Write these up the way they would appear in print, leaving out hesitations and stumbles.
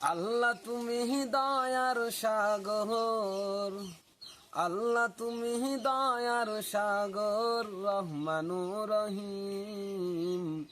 আল্লাহ তুমি দয়ার সাগর, আল্লাহ তুমি দয়ার সাগর, রহমানুর রহিম।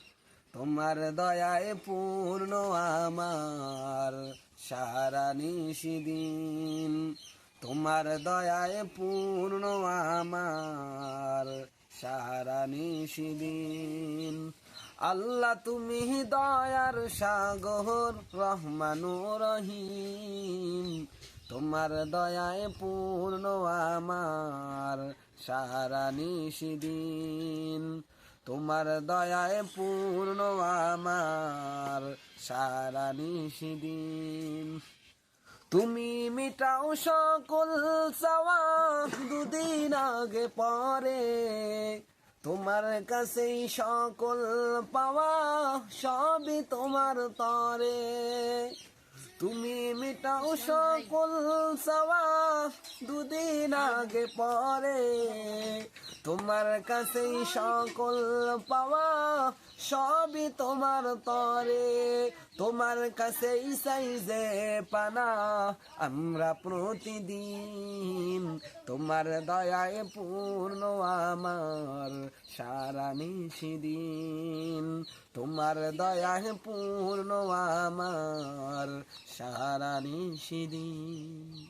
তোমার দয়ায় পূর্ণ আমার সারা নিশিদিন। তোমার দয়ায় পূর্ণ আমার সারা নিশিদিন। আল্লাহ তুমি দয়ার সাগর, রহমানুর রহিম। তোমার দয়ায় পূর্ণ আমার সারা নিশিদিন। তোমার দয়ায় পূর্ণ আমার সারা নিশিদিন। তুমি মিটাও সকল চাওয়া দুদিন আগে পরে, তোমার কাছেই সকল পাওয়া সবই তোমার তরে। তুমি মিটাও সকল চাওয়া দুদিন আগে পরে, তোমার কাছেই সকল পাওয়া সবই তোমার তরে। তোমার কাছেই চাই যে পানা আমরা প্রতিদিন। তোমার দয়ায় পূর্ণ আমার সারা নিশিদিন। তোমার দয়ায় পূর্ণ আমার সারা নিশিদিন।